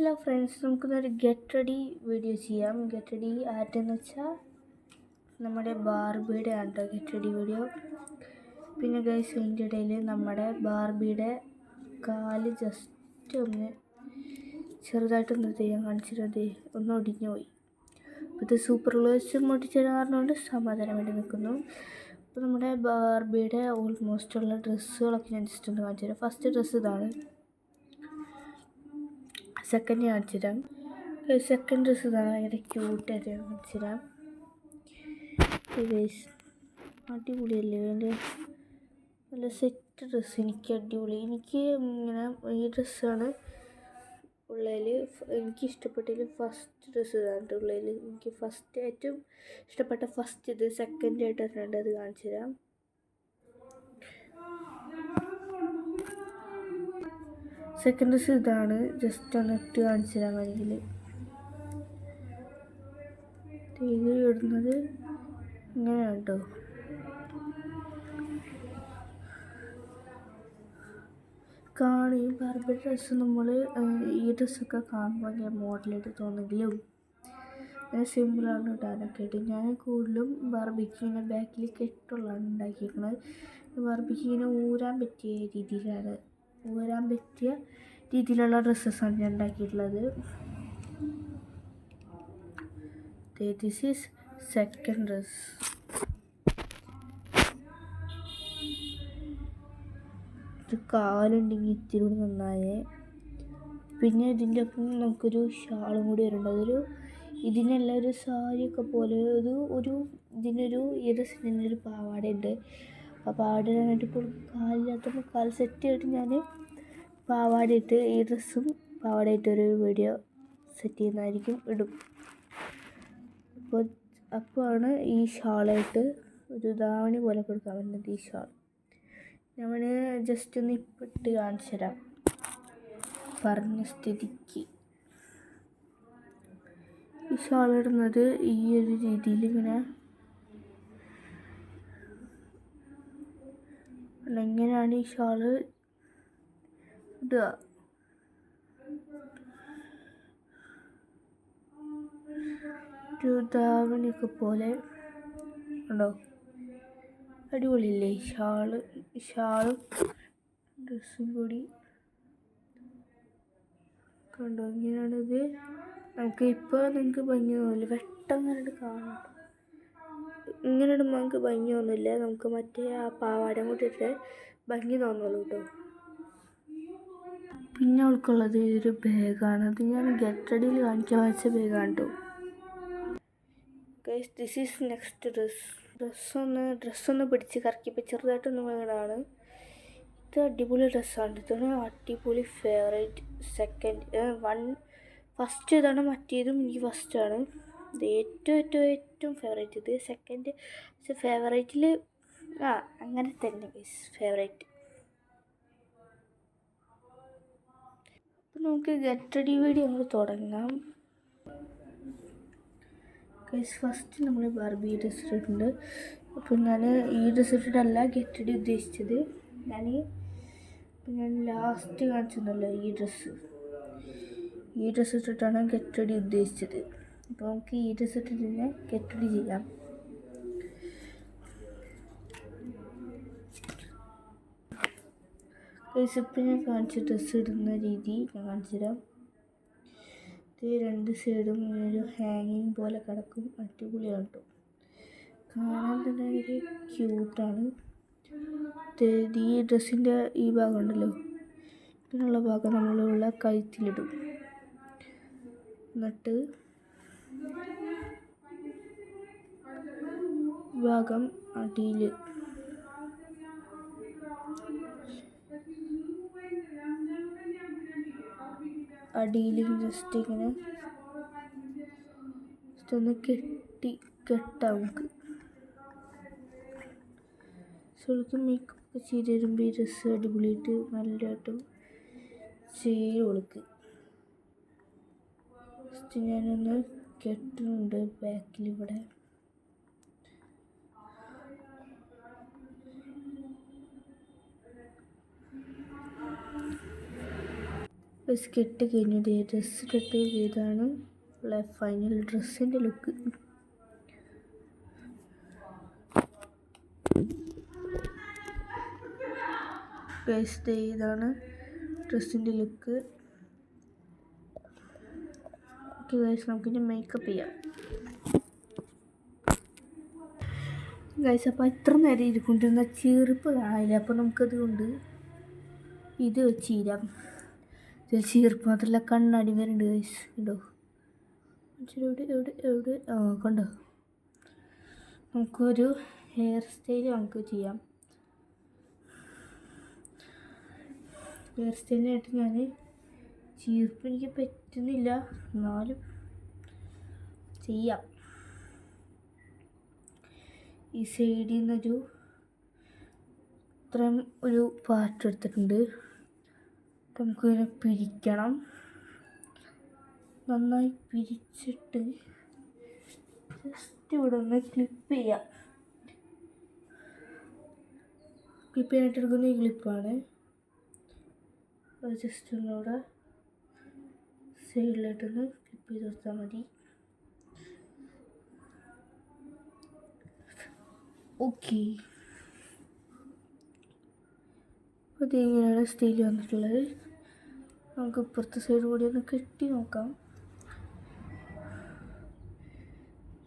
Hello friends, നമുക്കിന്നൊരു get ready video ചെയ്യാം. Get ready ആർട്ടെന്ന് വെച്ചാൽ നമ്മുടെ ബാർബിയുടെ ആണ് കേട്ടോ ഗെറ്റ് റെഡി വീഡിയോ. പിന്നെ ഗൈസ്, അതിൻ്റെ ഇടയിൽ നമ്മുടെ ബാർബിയുടെ കാല് ജസ്റ്റ് ഒന്ന് ചെറുതായിട്ടൊന്ന് ചെയ്യാൻ കാണിച്ചിരുന്നത് ഒന്ന് ഒടിഞ്ഞു പോയി. അപ്പോൾ ഇത് സൂപ്പർ ഗ്ലൂസ് ഒട്ടിച്ചത് കാരണമുണ്ട് സമാധാനം വേണ്ടി നിൽക്കുന്നു. അപ്പോൾ നമ്മുടെ ബാർബിയുടെ ഓൾമോസ്റ്റ് ഉള്ള ഡ്രസ്സുകളൊക്കെ ഞാൻ ജസ്റ്റ് ഒന്ന് കാണിച്ചു തരാം. ഫസ്റ്റ് ഡ്രസ്സ് ഇതാണ്. സെക്കൻഡ് കാണിച്ചു തരാം. സെക്കൻഡ് ഡ്രസ്സ് ഇതാണ്, ഭയങ്കര ക്യൂട്ടായിട്ട് ഞാൻ കാണിച്ചു തരാം. അടിപൊളിയല്ലേ അതിൻ്റെ നല്ല സെറ്റ് ഡ്രസ്സ്. എനിക്ക് അടിപൊളി, എനിക്ക് ഇങ്ങനെ ഈ ഡ്രസ്സാണ് ഉള്ളതിൽ എനിക്ക് ഇഷ്ടപ്പെട്ടതിൽ ഫസ്റ്റ് ഡ്രസ്സ് ഇതാണ് ഉള്ളതിൽ. എനിക്ക് ഫസ്റ്റ് ഏറ്റവും ഇഷ്ടപ്പെട്ട ഫസ്റ്റ് ഇത്. സെക്കൻഡ് ആയിട്ട് പറഞ്ഞിട്ട് അത് കാണിച്ചു തരാം. സെക്കൻഡ് ഡ്രസ്സ് ഇതാണ്, ജസ്റ്റ് ഒന്ന് ഇട്ട് കാണിച്ചു തരാൻ വേണമെങ്കിൽ. ഇത് ഇടുന്നത് ഇങ്ങനെയാണ് കേട്ടോ. ഈ ബാർബി ഡ്രസ്സ് നമ്മൾ ഈ ഡ്രസ്സൊക്കെ കാണുമ്പോൾ ഞാൻ മോഡലായിട്ട് തോന്നെങ്കിലും അങ്ങനെ സിമ്പിളാണ് ഇടാനൊക്കെ ആയിട്ട്. ഞാൻ കൂടുതലും ബാർബിക്ക് ഇങ്ങനെ ബാക്കിൽ കെട്ടുള്ളതാണ് ഉണ്ടാക്കിയിരിക്കുന്നത്. ബാർബിക്ക് ഇങ്ങനെ ഊരാൻ പറ്റിയ രീതിയിലുള്ള ഡ്രസ്സസാണ് ഞാൻ ഉണ്ടാക്കിയിട്ടുള്ളത്. This is second dress. ഇത് കാലുണ്ടെങ്കിൽ ഇത്തിരി കൂടി നന്നായേ. പിന്നെ ഇതിൻ്റെ ഒപ്പം നമുക്കൊരു ഷാളും കൂടി വരുന്നുണ്ട്. ഇതിനെല്ലാം ഒരു സാരിയൊക്കെ പോലെ ഈ ഡ്രസ്സിനൊരു പാവാടയുണ്ട്. ആ പാവാട ഞാനായിട്ട് ഇപ്പോൾ കാലില്ലാത്തപ്പോൾ കാൽ സെറ്റ് ചെയ്തിട്ട് ഞാൻ പാവാടയിട്ട് ഈ ഡ്രസ്സും പാവാടയിട്ടൊരു വീഡിയോ സെറ്റ് ചെയ്യുന്നതായിരിക്കും, ഇടും. അപ്പോഴാണ് ഈ ഷാളായിട്ട് ഒരു ധാവണി പോലെ കൊടുക്കാൻ പറ്റുന്നത്. ഈ ഷാൾ ഞാൻ ജസ്റ്റ് ഒന്ന് ഇപ്പം ഇട്ട് കാണിച്ചു തരാം പറഞ്ഞ സ്ഥിതിക്ക്. ഈ ഷാൾ ഇടുന്നത് ഈ ഒരു രീതിയിൽ ഇങ്ങനെയാണ് ഈ ഷാള് ഇടുക. ഒരു ധാവണിയൊക്കെ പോലെ ഉണ്ടോ, അടിപൊളിയല്ലേ ഷാളും ഡ്രസ്സും കൂടി കണ്ടോ. ഇങ്ങനെയാണിത്. നിങ്ങൾക്ക് ഭംഗി തോന്നില്ല, പെട്ടെന്ന് കാണാം. ഇങ്ങനെ ഇടുമ്പോൾ നമുക്ക് ഭംഗി തോന്നില്ല, നമുക്ക് മറ്റേ ആ പാവാട കൂട്ടിയിട്ട് ഭംഗി തോന്നുള്ളൂ കേട്ടോ. പിന്നെ അവൾക്കുള്ളത് ഒരു ബാഗാണ്. അത് ഞാൻ ഗെറ്റ് റെഡിയിൽ കാണിക്കാൻ വെച്ച ബാഗാണ് കേട്ടോ. Guys, this is next dress. ഡ്രസ്സൊന്ന് പിടിച്ച് കറക്കിപ്പോൾ ചെറുതായിട്ടൊന്ന് വീണാണ്. ഇത് അടിപൊളി ഡ്രസ്സാണ്. ഇതാണ് അടിപൊളി ഫേവറേറ്റ്. ഫസ്റ്റ് ഇതാണ്, മറ്റേതും എനിക്ക് ഫസ്റ്റാണ്. ഇത് ഏറ്റവും ഫേവറേറ്റ്. ഇത് സെക്കൻഡ്. പക്ഷെ ഫേവറേറ്റിൽ അങ്ങനെ തന്നെ ഗൈസ്, ഫേവറേറ്റ്. അപ്പം നമുക്ക് ഗെറ്റ് റെഡി വീഡിയോ നമ്മൾ തുടങ്ങാം. ഗൈസ്, ഫസ്റ്റ് നമ്മൾ ബാർബി ഡ്രസ്സ് ഇട്ടിട്ടുണ്ട്. അപ്പം ഞാൻ ഈ ഡ്രസ്സ് ഇട്ടിട്ടല്ല ഗെറ്റ് റെഡി ഉദ്ദേശിച്ചത്. ഞാൻ ലാസ്റ്റ് കാണിച്ചിരുന്നല്ലോ ഈ ഡ്രസ്സ് ഇട്ടിട്ടാണ് ഗെറ്റ് റെഡി ഉദ്ദേശിച്ചത്. അപ്പോൾ നമുക്ക് ഈ ഡ്രസ്സ് ഇട്ടിട്ട് തന്നെ ഗെറ്റ് റെഡി ചെയ്യാം. ഗൈസ്, ഇപ്പം ഞാൻ കാണിച്ച ഡ്രസ്സ് ഇടുന്ന രീതി ഞാൻ കാണിച്ചു തരാം. ഇത് രണ്ട് സൈഡും ഇങ്ങനൊരു ഹാങ്ങിങ് പോലെ കിടക്കും. അടിപൊളിയാണ് കേട്ടോ, കാണാൻ തന്നെ ഒരു ക്യൂട്ടാണ്. ഈ ഡ്രസ്സിൻ്റെ ഈ ഭാഗം ഉണ്ടല്ലോ, ഇതിനുള്ള ഭാഗം നമ്മളുള്ള കഴുത്തിലിടും. എന്നിട്ട് ഭാഗം അടിയിൽ ജസ്റ്റ് ഇങ്ങനെ ഒന്ന് കെട്ടാം നമുക്ക്. ശരിക്കും മേക്കപ്പ് ചെയ്ത് തരുമ്പോൾ ഈ ഡ്രസ്സ് അടിപൊളിയായിട്ട് നല്ലതായിട്ടും ചെയ്യും അവൾക്ക്. ജസ്റ്റ് ഞാനൊന്ന് കെട്ടുന്നുണ്ട് ബാക്കിൽ ഇവിടെ. സ്കെട്ട് കഴിഞ്ഞു. ഡ്രസ്സ് ഇട്ടിട്ട് ഇതാണ് ഫൈനൽ ഡ്രസ്സിൻ്റെ ലുക്ക്. ഇതാണ് ഡ്രസ്സിൻ്റെ ലുക്ക്. ഓക്കെ ഗൈസ്, നമുക്കിനി മേക്കപ്പ് ചെയ്യാം. ഗൈസ്, അപ്പോൾ എത്ര നേരം ഇരിക്കൊണ്ടിരുന്ന ചീർപ്പ് കാണാനില്ല. അപ്പോൾ നമുക്കതുകൊണ്ട് ഇത് വെച്ചിരാം. ചീർപ്പ് മാത്രമല്ല, കണ്ണാടി വരുന്നുണ്ട് ഗൈസ്. ഉണ്ടോ? എവിടെ കണ്ടോ? നമുക്കൊരു ഹെയർ സ്റ്റൈൽ നമുക്ക് ചെയ്യാം. ഹെയർ സ്റ്റൈലിനായിട്ട് ഞാൻ ചീർപ്പ് എനിക്ക് പറ്റുന്നില്ല, എന്നാലും ചെയ്യാം. ഈ സൈഡിൽ നിന്നൊരു ഇത്രയും ഒരു പാർട്ട് എടുത്തിട്ടുണ്ട്. നമുക്കിതിനെ പിരിക്കണം. നന്നായി പിരിച്ചിട്ട് ജസ്റ്റ് ഇവിടെ ഒന്ന് ക്ലിപ്പ് ചെയ്യാം. ക്ലിപ്പ് ചെയ്യാനായിട്ടെടുക്കുന്ന ഈ ക്ലിപ്പാണ്. അത് ജസ്റ്റ് ഒന്നുകൂടെ സൈഡിലായിട്ടൊന്ന് ക്ലിപ്പ് ചെയ്ത് കൊടുത്താൽ മതി. ഓക്കെ, അപ്പോൾ ഇങ്ങനെയാണ് സ്റ്റൈൽ വന്നിട്ടുള്ളത്. നമുക്ക് ഇപ്പുറത്തെ സൈഡ് കൂടി ഒന്ന് കെട്ടി നോക്കാം.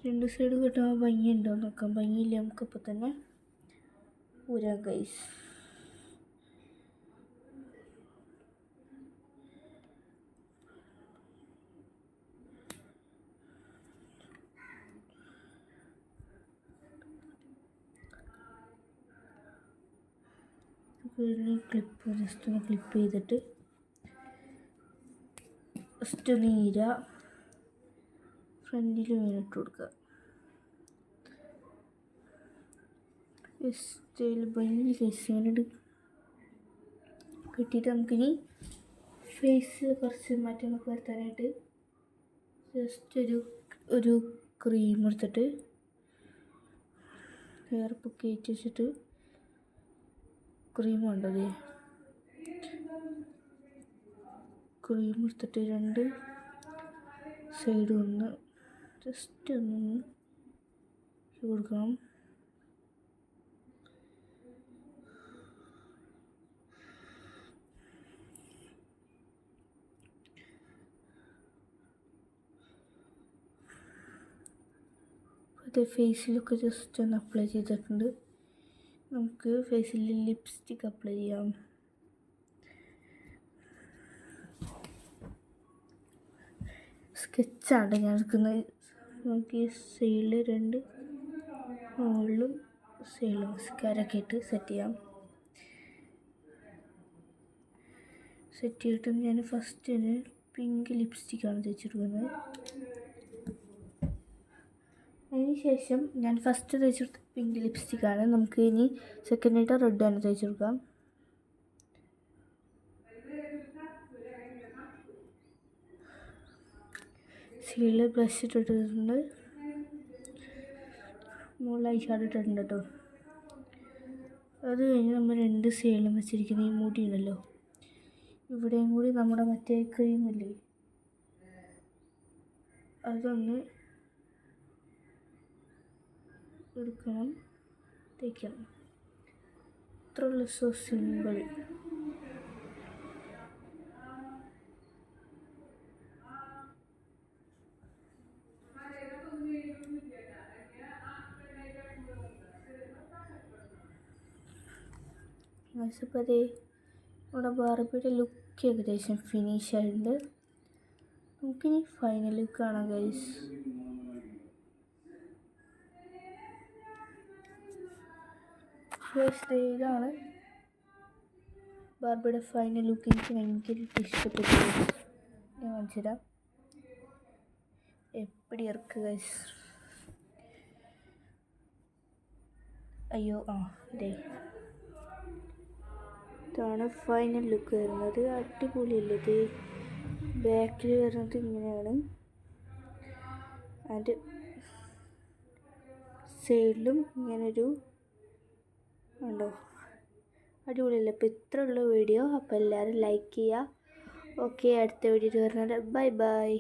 രണ്ട് സൈഡ് കെട്ടാൻ ഭംഗിയുണ്ടോ നോക്കാം. ഭംഗിയില്ല, നമുക്കിപ്പോൾ തന്നെ ഊരാം ഗൈസ്. ക്ലിപ്പ് ജസ്റ്റ് ഒന്ന് ക്ലിപ്പ് ചെയ്തിട്ട് ജസ്റ്റ് നീര ഫ്രണ്ടിൽ വീണിട്ട് കൊടുക്കുക. സ്റ്റൈൽ ഭംഗി ഫേസിനോട് കിട്ടിയിട്ട് നമുക്കിനി ഫേസ് കുറച്ച് മാറ്റങ്ങളൊക്കെ വരുത്താനായിട്ട് ജസ്റ്റ് ഒരു ക്രീം എടുത്തിട്ട് ഹെയർ പൊക്കി കയറ്റി വെച്ചിട്ട് ക്രീം ഉണ്ടത് ക്രീം എടുത്തിട്ട് രണ്ട് സൈഡ് ഒന്ന് ജസ്റ്റ് ഒന്ന് കൊടുക്കണം. അത് ഫേസിലൊക്കെ ജസ്റ്റ് ഒന്ന് അപ്ലൈ ചെയ്തിട്ടുണ്ട്. നമുക്ക് ഫേസിൽ ലിപ്സ്റ്റിക് അപ്ലൈ ചെയ്യാം. സ്കെച്ചാണ് ഞാൻ എടുക്കുന്നത്. നമുക്ക് ഈ സൈഡിൽ രണ്ട് മുകളിലും സൈഡിലും മസ്കാരൊക്കെ ഇട്ട് സെറ്റ് ചെയ്യാം. സെറ്റ് ചെയ്തിട്ട് ഞാൻ ഫസ്റ്റ് പിങ്ക് ലിപ്സ്റ്റിക്കാണ് തേച്ചെടുക്കുന്നത്. അതിനുശേഷം ഞാൻ ഫസ്റ്റ് തേച്ചെടുത്ത പിങ്ക് ലിപ്സ്റ്റിക്കാണ്. നമുക്ക് ഇനി സെക്കൻഡായിട്ട് റെഡാണ് തേച്ചെടുക്കാം. സൈഡിൽ ബ്ലഷ് ഇട്ടിട്ടുണ്ട്, മുകളിൽ ഐ ഷാഡോ ഇട്ടിട്ടുണ്ട് കേട്ടോ. അത് കഴിഞ്ഞ് നമ്മൾ രണ്ട് സൈഡിലും വെച്ചിരിക്കുന്ന ഈ മുടി ഉണ്ടല്ലോ, ഇവിടെയും കൂടി നമ്മുടെ മറ്റേ ക്രീമില്ലേ അതൊന്ന് എടുക്കണം, തേക്കണം. ഇത്രയുള്ള സോ സിമ്പിൾ. അപ്പോൾ അതേ നമ്മുടെ ബാർബിയുടെ ലുക്ക് ഏകദേശം ഫിനിഷ് ആയിട്ടുണ്ട്. നമുക്കിനി ഫൈനൽ ലുക്ക് കാണാം ഗൈസ്. ഇതാണ് ബാർബിയുടെ ഫൈനൽ ലുക്ക്. എനിക്ക് ഭയങ്കര ഇഷ്ടപ്പെട്ടു. ഞാൻ കാണിച്ചു തരാം. എപ്പടി ഇറക്കുക ഗൈസ്. അയ്യോ ഇതേ ഇതാണ് ഫൈനൽ ലുക്ക് വരുന്നത്. അടിപൊളിയല്ലേ ഇത്. ബാക്കിൽ വരുന്നത് ഇങ്ങനെയാണ്, അതിൻ്റെ സൈഡിലും ഇങ്ങനൊരു ഉണ്ടോ, അടിപൊളിയല്ലേ. അപ്പോൾ ഇത്രയുള്ള വീഡിയോ. അപ്പോൾ എല്ലാവരും ലൈക്ക് ചെയ്യുക. ഓക്കെ, അടുത്ത വീഡിയോ വരുന്നത്. Bye bye.